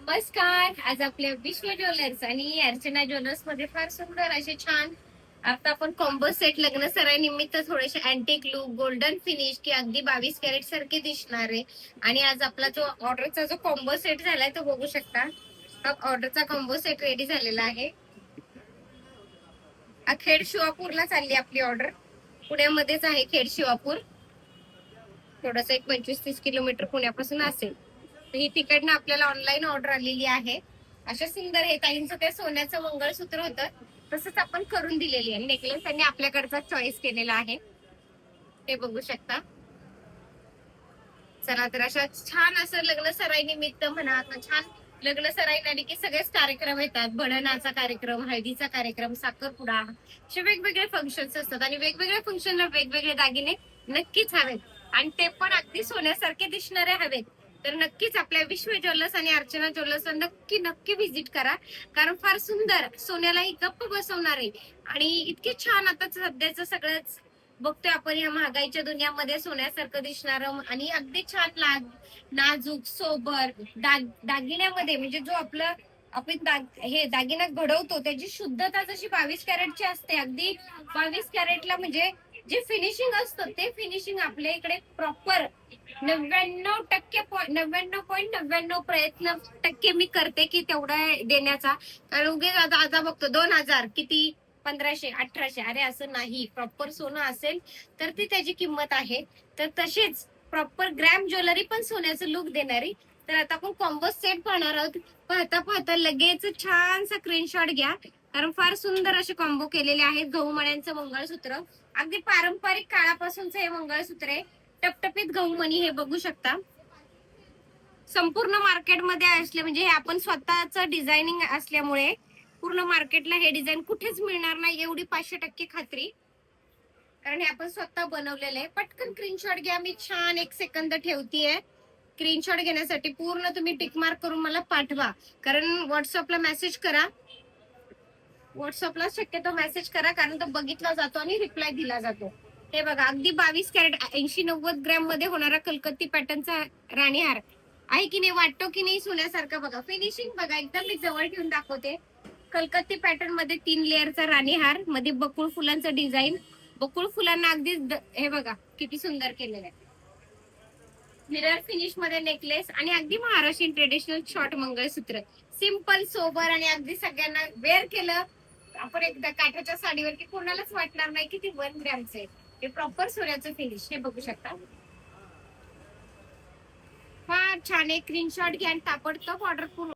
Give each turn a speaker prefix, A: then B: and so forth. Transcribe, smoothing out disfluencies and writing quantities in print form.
A: नमस्कार. आज आपल्या विश्व ज्वेलर्स आणि अर्चना ज्वेलर्स मध्ये फार सुंदर असे छान आता आपण कॉम्बो सेट लग्न सराई निमित्त थोडेसे अँटिक लुक गोल्डन फिनिश की अगदी 22 कॅरेट सारखे दिसणार आहे. आणि आज आपला जो ऑर्डरचा जो कॉम्बो सेट झालाय तो बघू शकता. ऑर्डरचा कॉम्बो सेट रेडी झालेला आहे. खेड शिवापूरला चालली आपली ऑर्डर. पुण्यामध्येच आहे खेड शिवापूर. थोडस एक 25-30 किलोमीटर पुण्यापासून असेल. ही तिकडनं आपल्याला ऑनलाईन ऑर्डर आलेली आहे. अशा सुंदर हे ताईंचं ते सोन्याचं मंगळसूत्र होतं तसंच आपण करून दिलेली आहे. नेकलेस त्यांनी आपल्याकडचा चॉईस केलेला आहे. ते बघू शकता. चला तर अशा छान असं लग्न सराई निमित्त म्हणा आता छान लग्न सराई झाली की सगळेच कार्यक्रम येतात. भडणाचा कार्यक्रम, हळदीचा कार्यक्रम, साखरपुडा असे वेगवेगळे फंक्शन्स असतात आणि वेगवेगळ्या फंक्शनला वेगवेगळे दागिने नक्कीच हवेत आणि ते पण अगदी सोन्यासारखे दिसणारे हवेत. तर नक्कीच आपल्या विश्व ज्वेलर्स आणि अर्चना ज्वेलर्सला नक्की नक्की व्हिजिट करा. कारण फार सुंदर सोन्यालाही गप्प बसवणार आहे आणि इतके छान आता सध्याचं सगळंच बघतोय आपण या महागाईच्या दुनियामध्ये सोन्यासारखं दिसणारं आणि अगदी छान नाजूक सोबर दागिन्यामध्ये म्हणजे जो आपलं आपण हे दागिना घडवतो त्याची शुद्धता जशी 22 कॅरेटची असते अगदी 22 कॅरेटला म्हणजे जे फिनिशिंग असतं ते फिनिशिंग आपल्या इकडे प्रॉपर 99% 99.99 प्रयत्न मी करते की तेवढा देण्याचा. कारण उगेच आता बघतो 2000 किती 1500 1800 अरे असं नाही. प्रॉपर सोनं असेल तर ती त्याची किंमत आहे. तर तशीच प्रॉपर ग्रॅम ज्वेलरी पण सोन्याचं लुक देणारी. तर आता आपण कॉम्बो सेट पाहणार आहोत. पाहता पाहता लगेच छानसा स्क्रीनशॉट घ्या. कारण फार सुंदर असे कॉम्बो केलेले आहेत. गहू मण्यांचं मंगळसूत्र अगदी पारंपरिक काळापासूनच हे मंगळसूत्र आहे. टपटपीत गहू मणी हे बघू शकता. संपूर्ण मार्केटमध्ये असले म्हणजे हे आपण स्वतःच डिझायनिंग असल्यामुळे पूर्ण मार्केटला हे डिझाईन कुठेच मिळणार नाही एवढी 500% खात्री. कारण हे आपण स्वतः बनवलेलं आहे. पटकन स्क्रीनशॉट घ्या. मी छान 1 सेकंद ठेवतीये. स्क्रीनशॉट घेण्यासाठी पूर्ण तुम्ही टिक मार्क करून मला पाठवा. कारण व्हॉट्सअपला मेसेज करा. व्हॉट्सअपला शक्यतो मेसेज करा कारण तो बघितला जातो आणि रिप्लाय दिला जातो. हे बघा अगदी 22 कॅरेट 80-90 ग्रॅम मध्ये होणारा कलकत्ती पॅटर्नचा राणीहार आहे की नाही. वाटतो की नाही सोन्यासारखा. बघा फिनिशिंग बघा एकदम मी जवळ ठेवून दाखवते. कलकत्ती पॅटर्न मध्ये 3 लेअरचा राणीहार मध्ये बकुळ फुलांचं डिझाईन. बकुळ फुलांना अगदी हे बघा किती सुंदर केलेलं आहे. मिरर फिनिश मध्ये नेकलेस आणि अगदी महाराष्ट्रीयन ट्रेडिशनल शॉर्ट मंगळसूत्र. सिंपल सोबर आणि अगदी सगळ्यांना वेअर केलं आपण एकदा काठाच्या साडीवर की कोणालाच वाटणार नाही की ती 1 ग्रॅमचं आहे. हे प्रॉपर सोन्याचं फिनिश हे बघू शकता. फार छान एक स्क्रीनशॉट घ्या आणि ताबडतोब ऑर्डर